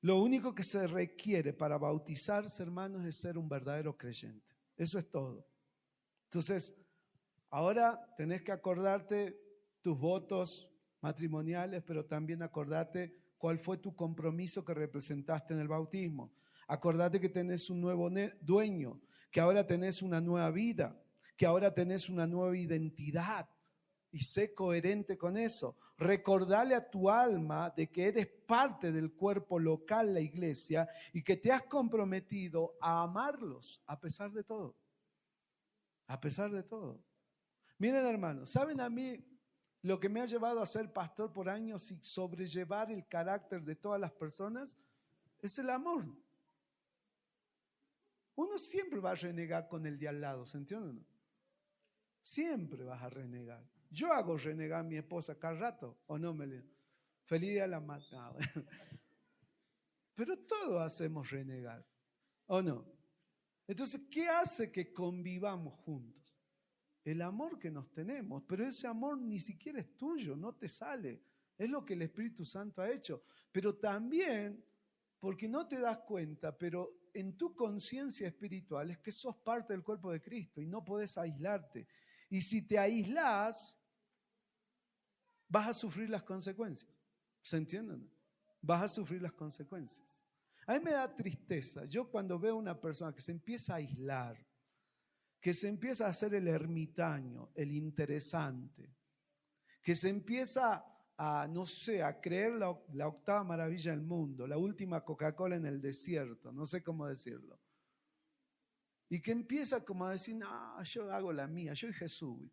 lo único que se requiere para bautizarse, hermanos, es ser un verdadero creyente. Eso es todo. Entonces, ahora tenés que acordarte tus votos matrimoniales, pero también acordate cuál fue tu compromiso que representaste en el bautismo. Acordate que tenés un nuevo dueño, que ahora tenés una nueva vida, que ahora tenés una nueva identidad. Y sé coherente con eso. Recordale a tu alma de que eres parte del cuerpo local, la iglesia, y que te has comprometido a amarlos a pesar de todo. A pesar de todo. Miren, hermanos, ¿saben a mí lo que me ha llevado a ser pastor por años y sobrellevar el carácter de todas las personas es el amor. Uno siempre va a renegar con el de al lado, ¿se entiende o no? Siempre vas a renegar. Yo hago renegar a mi esposa cada rato, ¿o no, Melina? Feliz día de la madre. No. Pero todos hacemos renegar, ¿o no? Entonces, ¿qué hace que convivamos juntos? El amor que nos tenemos, pero ese amor ni siquiera es tuyo, no te sale. Es lo que el Espíritu Santo ha hecho. Pero también, porque no te das cuenta, pero en tu conciencia espiritual es que sos parte del cuerpo de Cristo y no podés aislarte. Y si te aislás, vas a sufrir las consecuencias. ¿Se entienden? Vas a sufrir las consecuencias. A mí me da tristeza. Yo cuando veo a una persona que se empieza a aislar, que se empieza a hacer el ermitaño, el interesante, que se empieza a, no sé, a creer la octava maravilla del mundo, la última Coca-Cola en el desierto, no sé cómo decirlo. Y que empieza como a decir, no, yo hago la mía, yo soy Jesús.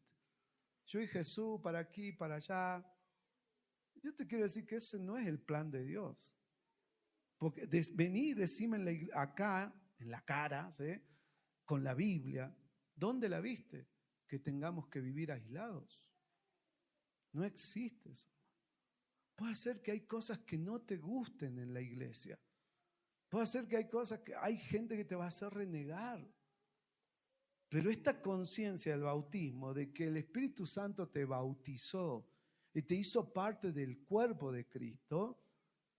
Yo soy Jesús para aquí, para allá. Yo te quiero decir que ese no es el plan de Dios. Porque vení y decime acá, en la cara, ¿sí? Con la Biblia, ¿dónde la viste? Que tengamos que vivir aislados. No existe eso. Puede ser que hay cosas que no te gusten en la iglesia. Puede ser que hay gente que te va a hacer renegar. Pero esta conciencia del bautismo, de que el Espíritu Santo te bautizó y te hizo parte del cuerpo de Cristo,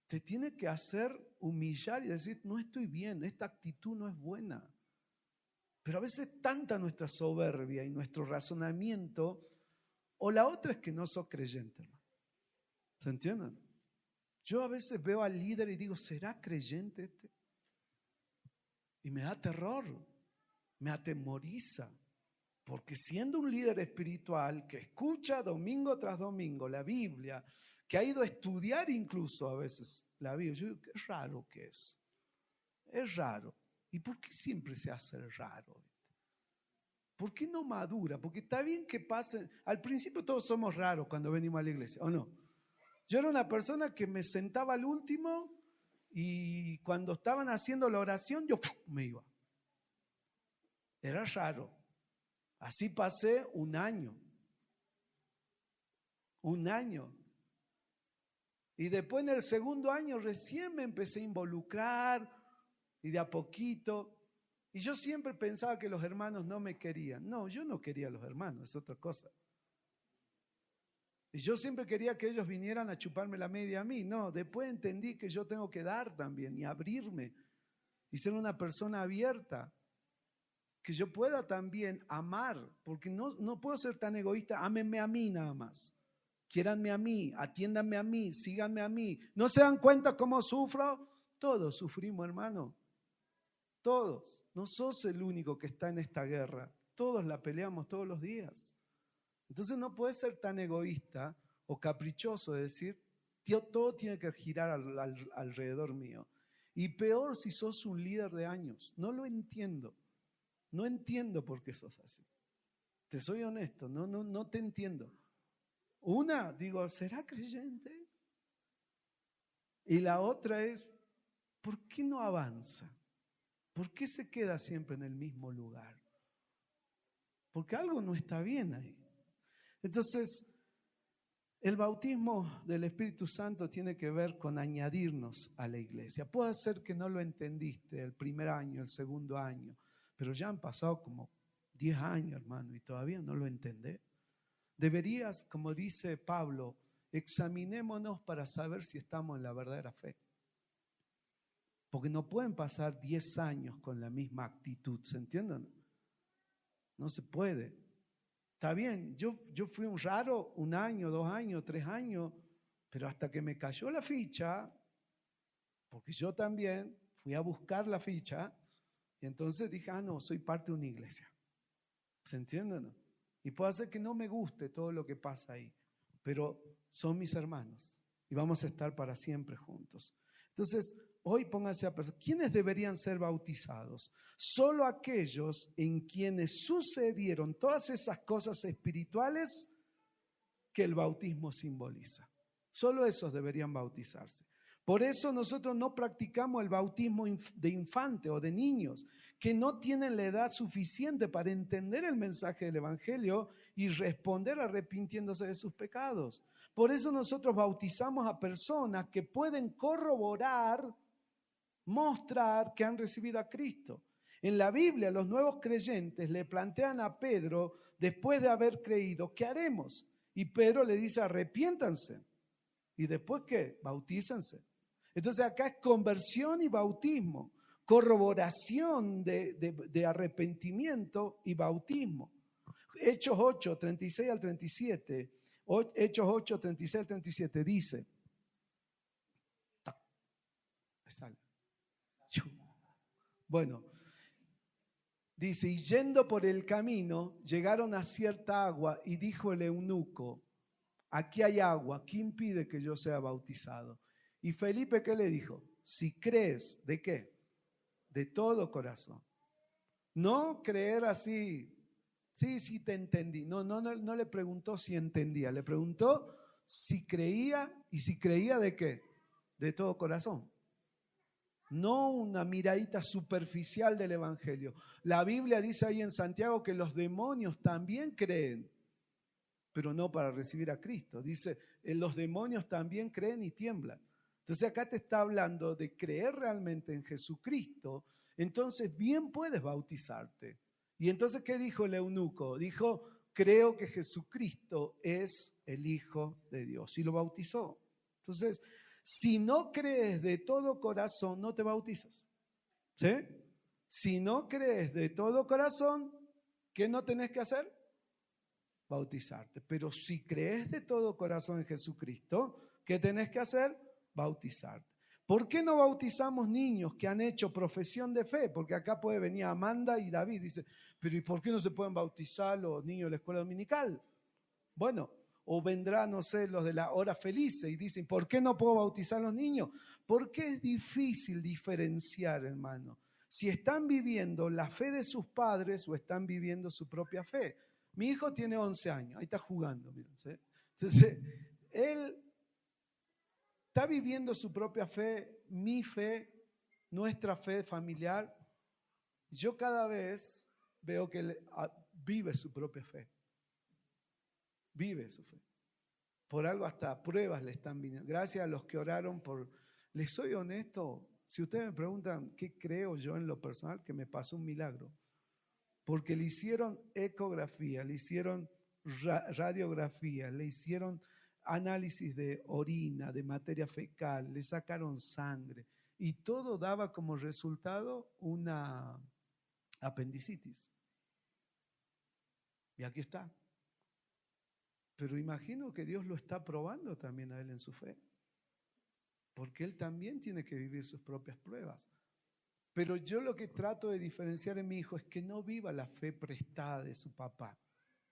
te tiene que hacer humillar y decir, no estoy bien, esta actitud no es buena. Pero a veces tanta nuestra soberbia y nuestro razonamiento, o la otra es que no sos creyente, hermano. ¿Se entienden? Yo a veces veo al líder y digo, ¿será creyente este? Y me da terror, me atemoriza, porque siendo un líder espiritual que escucha domingo tras domingo la Biblia, que ha ido a estudiar incluso a veces la Biblia, yo digo, qué raro que es raro. ¿Y por qué siempre se hace raro? ¿Por qué no madura? Porque está bien que pase, al principio todos somos raros cuando venimos a la iglesia, ¿o no? Yo era una persona que me sentaba al último y cuando estaban haciendo la oración yo me iba. Era raro. Así pasé un año. Y después en el segundo año recién me empecé a involucrar y de a poquito. Y yo siempre pensaba que los hermanos no me querían. No, yo no quería a los hermanos, es otra cosa. Y yo siempre quería que ellos vinieran a chuparme la media a mí. No, después entendí que yo tengo que dar también y abrirme y ser una persona abierta. Que yo pueda también amar, porque no puedo ser tan egoísta. Ámenme a mí nada más. Quiéranme a mí, atiéndanme a mí, síganme a mí. ¿No se dan cuenta cómo sufro? Todos sufrimos, hermano. Todos. No sos el único que está en esta guerra. Todos la peleamos todos los días. Entonces no puedes ser tan egoísta o caprichoso de decir, todo tiene que girar alrededor mío. Y peor si sos un líder de años. No lo entiendo. No entiendo por qué sos así. Te soy honesto, no te entiendo. Una, digo, ¿será creyente? Y la otra es, ¿por qué no avanza? ¿Por qué se queda siempre en el mismo lugar? Porque algo no está bien ahí. Entonces, el bautismo del Espíritu Santo tiene que ver con añadirnos a la iglesia. Puede ser que no lo entendiste el primer año, el segundo año, pero ya han pasado como 10 años, hermano, y todavía no lo entendés. Deberías, como dice Pablo, examinémonos para saber si estamos en la verdadera fe. Porque no pueden pasar 10 años con la misma actitud, ¿se entienden? No se puede. Está bien, yo fui un raro 1 año, 2 años, 3 años, pero hasta que me cayó la ficha, porque yo también fui a buscar la ficha, y entonces dije, no, soy parte de una iglesia. ¿Se entienden? Y puede ser que no me guste todo lo que pasa ahí, pero son mis hermanos y vamos a estar para siempre juntos. Entonces, hoy pónganse a pensar, ¿quiénes deberían ser bautizados? Solo aquellos en quienes sucedieron todas esas cosas espirituales que el bautismo simboliza. Solo esos deberían bautizarse. Por eso nosotros no practicamos el bautismo de infante o de niños que no tienen la edad suficiente para entender el mensaje del Evangelio y responder arrepintiéndose de sus pecados. Por eso nosotros bautizamos a personas que pueden corroborar, mostrar que han recibido a Cristo. En la Biblia, los nuevos creyentes le plantean a Pedro, después de haber creído, ¿qué haremos? Y Pedro le dice, arrepiéntanse. ¿Y después qué? Bautízanse. Entonces acá es conversión y bautismo, corroboración de arrepentimiento y bautismo. Hechos 8, 36 al 37, Hechos 8, 36 al 37 dice, bueno, dice, y yendo por el camino, llegaron a cierta agua y dijo el eunuco, aquí hay agua, ¿qué impide que yo sea bautizado? Y Felipe, ¿qué le dijo? Si crees, ¿de qué? De todo corazón. No creer así, sí te entendí. No le preguntó si entendía, le preguntó si creía y si creía ¿de qué? De todo corazón. No una miradita superficial del Evangelio. La Biblia dice ahí en Santiago que los demonios también creen, pero no para recibir a Cristo. Dice, los demonios también creen y tiemblan. Entonces acá te está hablando de creer realmente en Jesucristo, entonces bien puedes bautizarte. Y entonces, ¿qué dijo el eunuco? Dijo, creo que Jesucristo es el Hijo de Dios. Y lo bautizó. Entonces, si no crees de todo corazón, no te bautizas. ¿Sí? Si no crees de todo corazón, ¿qué no tenés que hacer? Bautizarte. Pero si crees de todo corazón en Jesucristo, ¿qué tenés que hacer? Bautizarte. ¿Por qué no bautizamos niños que han hecho profesión de fe? Porque acá puede venir Amanda y David, dice, pero ¿y por qué no se pueden bautizar los niños de la escuela dominical? Bueno, o vendrá, no sé, los de la hora feliz y dicen, ¿por qué no puedo bautizar a los niños? Porque es difícil diferenciar, hermano, si están viviendo la fe de sus padres o están viviendo su propia fe. Mi hijo tiene 11 años, ahí está jugando, miren, ¿sí? Entonces, él está viviendo su propia fe, mi fe, nuestra fe familiar. Yo cada vez veo que él vive su propia fe. Vive su fe. Por algo hasta pruebas le están viniendo. Gracias a los que oraron por... Les soy honesto, si ustedes me preguntan qué creo yo en lo personal, que me pasó un milagro. Porque le hicieron ecografía, le hicieron radiografía, le hicieron análisis de orina, de materia fecal, le sacaron sangre y todo daba como resultado una apendicitis. Y aquí está. Pero imagino que Dios lo está probando también a él en su fe, porque él también tiene que vivir sus propias pruebas. Pero yo lo que trato de diferenciar en mi hijo es que no viva la fe prestada de su papá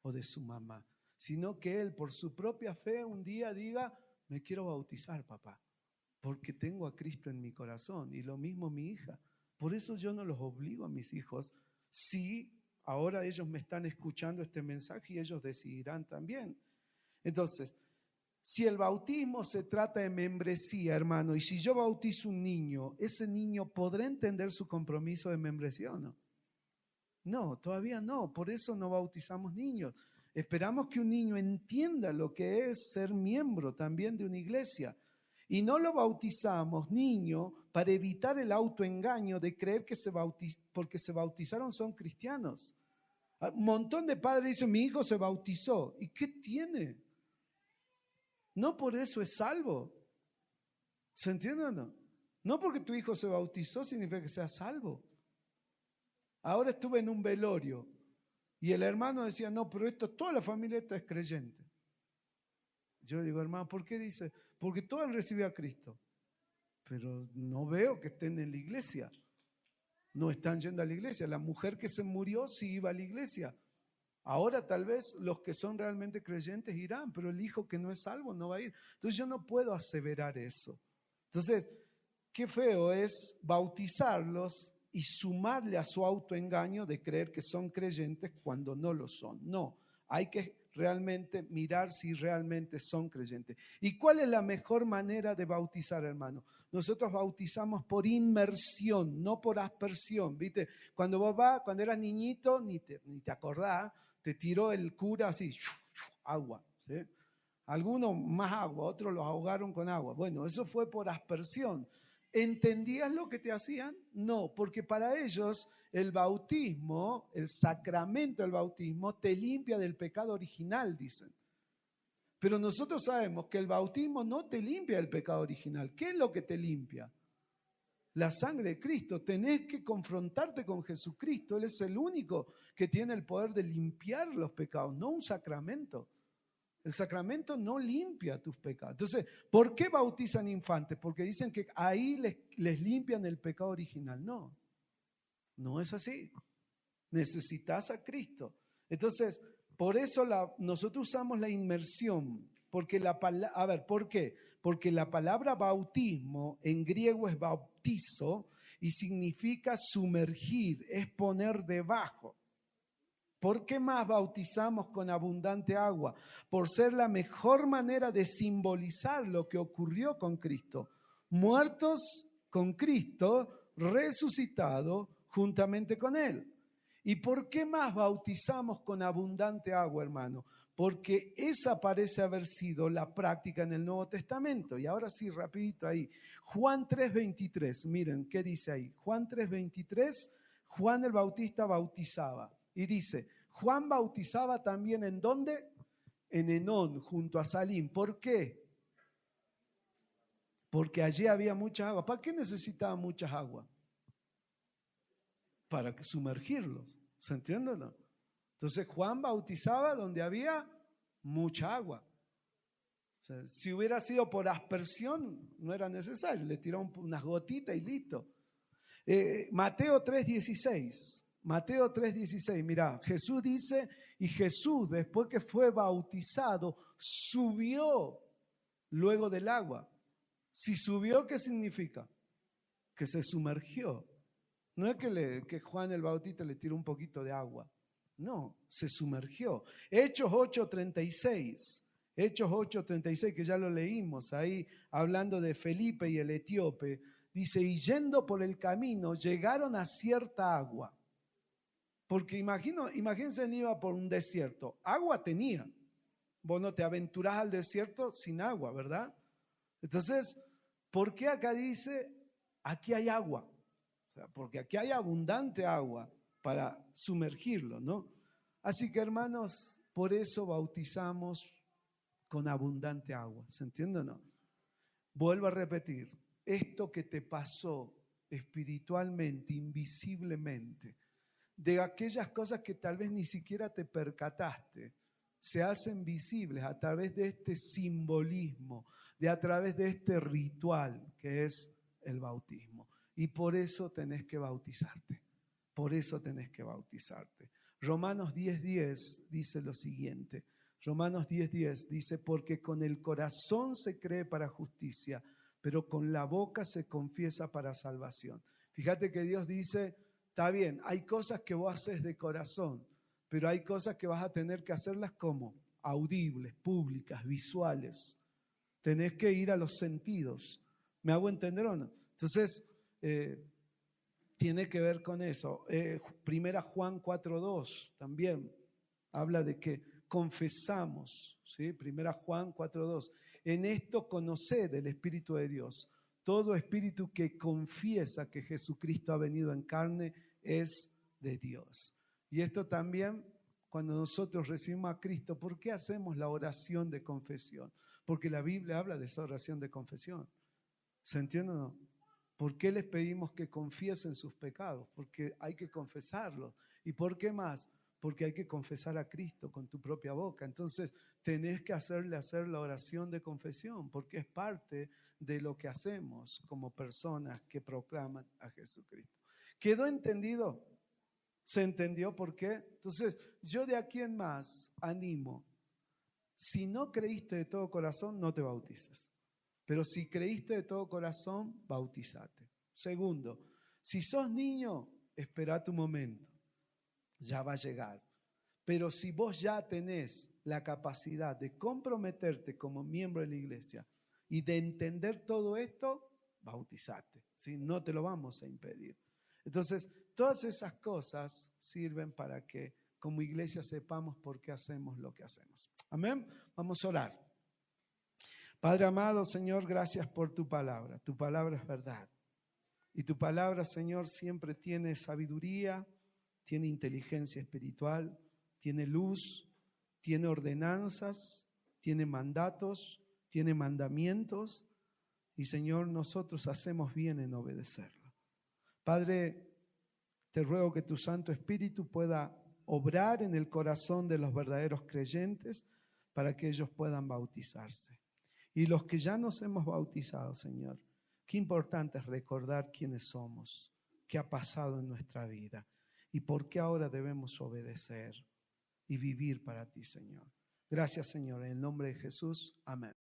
o de su mamá, sino que él por su propia fe un día diga, me quiero bautizar, papá, porque tengo a Cristo en mi corazón. Y lo mismo mi hija. Por eso yo no los obligo a mis hijos. Si ahora ellos me están escuchando este mensaje y ellos decidirán también. Entonces, si el bautismo se trata de membresía, hermano, y si yo bautizo un niño, ¿ese niño podrá entender su compromiso de membresía o no? No, todavía no. Por eso no bautizamos niños. Esperamos que un niño entienda lo que es ser miembro también de una iglesia. Y no lo bautizamos, niño, para evitar el autoengaño de creer que porque se bautizaron son cristianos. Un montón de padres dicen, mi hijo se bautizó. ¿Y qué tiene? No por eso es salvo. ¿Se entiende o no? No porque tu hijo se bautizó significa que sea salvo. Ahora estuve en un velorio y el hermano decía, no, pero toda la familia esta es creyente. Yo digo, hermano, ¿por qué dice? Porque todos han recibido a Cristo. Pero no veo que estén en la iglesia. No están yendo a la iglesia. La mujer que se murió sí iba a la iglesia. Ahora tal vez los que son realmente creyentes irán, pero el hijo que no es salvo no va a ir. Entonces yo no puedo aseverar eso. Entonces, qué feo es bautizarlos y sumarle a su autoengaño de creer que son creyentes cuando no lo son. No, hay que realmente mirar si realmente son creyentes. ¿Y cuál es la mejor manera de bautizar, hermano? Nosotros bautizamos por inmersión, no por aspersión, ¿viste? Cuando eras niñito, ni te acordás, te tiró el cura así, agua, ¿sí? Algunos más agua, otros los ahogaron con agua. Bueno, eso fue por aspersión. ¿Entendías lo que te hacían? No, porque para ellos el bautismo, el sacramento del bautismo, te limpia del pecado original, dicen. Pero nosotros sabemos que el bautismo no te limpia del pecado original. ¿Qué es lo que te limpia? La sangre de Cristo. Tenés que confrontarte con Jesucristo. Él es el único que tiene el poder de limpiar los pecados, no un sacramento. El sacramento no limpia tus pecados. Entonces, ¿por qué bautizan infantes? Porque dicen que ahí les limpian el pecado original. No, no es así. Necesitas a Cristo. Entonces, por eso nosotros usamos la inmersión. Porque ¿por qué? Porque la palabra bautismo en griego es bautizo y significa sumergir, es poner debajo. ¿Por qué más bautizamos con abundante agua? Por ser la mejor manera de simbolizar lo que ocurrió con Cristo. Muertos con Cristo, resucitado juntamente con Él. ¿Y por qué más bautizamos con abundante agua, hermano? Porque esa parece haber sido la práctica en el Nuevo Testamento. Y ahora sí, rapidito ahí. Juan 3:23, miren, ¿qué dice ahí? Juan 3:23, Juan el Bautista bautizaba. Y dice, Juan bautizaba también ¿en dónde? En Enón, junto a Salim. ¿Por qué? Porque allí había mucha agua. ¿Para qué necesitaba mucha agua? Para sumergirlos. ¿Se entiende o no? Entonces Juan bautizaba donde había mucha agua. O sea, si hubiera sido por aspersión, no era necesario. Le tiró unas gotitas y listo. Mateo 3:16. Mateo 3:16, mirá, Jesús dice, y Jesús después que fue bautizado, subió luego del agua. Si subió, ¿qué significa? Que se sumergió. No es que Juan el Bautista le tiró un poquito de agua. No, se sumergió. Hechos 8:36. Hechos 8:36, que ya lo leímos ahí, hablando de Felipe y el etíope. Dice, y yendo por el camino, llegaron a cierta agua. Porque imagínense, iba por un desierto. Agua tenía. Vos no te aventurás al desierto sin agua, ¿verdad? Entonces, ¿por qué acá dice, aquí hay agua? O sea, porque aquí hay abundante agua para sumergirlo, ¿no? Así que, hermanos, por eso bautizamos con abundante agua. ¿Se entiende o no? Vuelvo a repetir, esto que te pasó espiritualmente, invisiblemente, de aquellas cosas que tal vez ni siquiera te percataste, se hacen visibles a través de este simbolismo, a través de este ritual que es el bautismo. Y por eso tenés que bautizarte. Por eso tenés que bautizarte. Romanos 10:10 dice lo siguiente. Romanos 10:10 dice, porque con el corazón se cree para justicia, pero con la boca se confiesa para salvación. Fíjate que Dios dice, está bien, hay cosas que vos haces de corazón, pero hay cosas que vas a tener que hacerlas como audibles, públicas, visuales. Tenés que ir a los sentidos. ¿Me hago entender o no? Entonces, tiene que ver con eso. Primera Juan 4:2 también habla de que confesamos, ¿sí? Primera Juan 4:2. En esto conoced el Espíritu de Dios. Todo espíritu que confiesa que Jesucristo ha venido en carne es de Dios. Y esto también, cuando nosotros recibimos a Cristo, ¿por qué hacemos la oración de confesión? Porque la Biblia habla de esa oración de confesión. ¿Se entiende o no? ¿Por qué les pedimos que confiesen sus pecados? Porque hay que confesarlos. ¿Y por qué más? Porque hay que confesar a Cristo con tu propia boca. Entonces, tenés que hacer la oración de confesión, porque es parte de lo que hacemos como personas que proclaman a Jesucristo. ¿Quedó entendido? ¿Se entendió por qué? Entonces, yo de aquí en más animo. Si no creíste de todo corazón, no te bautices. Pero si creíste de todo corazón, bautízate. Segundo, si sos niño, espera tu momento. Ya va a llegar. Pero si vos ya tenés la capacidad de comprometerte como miembro de la iglesia y de entender todo esto, bautizate, ¿sí? No te lo vamos a impedir. Entonces, todas esas cosas sirven para que como iglesia sepamos por qué hacemos lo que hacemos. Amén. Vamos a orar. Padre amado, Señor, gracias por tu palabra. Tu palabra es verdad. Y tu palabra, Señor, siempre tiene sabiduría, tiene inteligencia espiritual, tiene luz, tiene ordenanzas, tiene mandatos, tiene mandamientos. Y, Señor, nosotros hacemos bien en obedecerlo. Padre, te ruego que tu Santo Espíritu pueda obrar en el corazón de los verdaderos creyentes para que ellos puedan bautizarse. Y los que ya nos hemos bautizado, Señor, qué importante es recordar quiénes somos, qué ha pasado en nuestra vida y por qué ahora debemos obedecer y vivir para ti, Señor. Gracias, Señor, en el nombre de Jesús. Amén.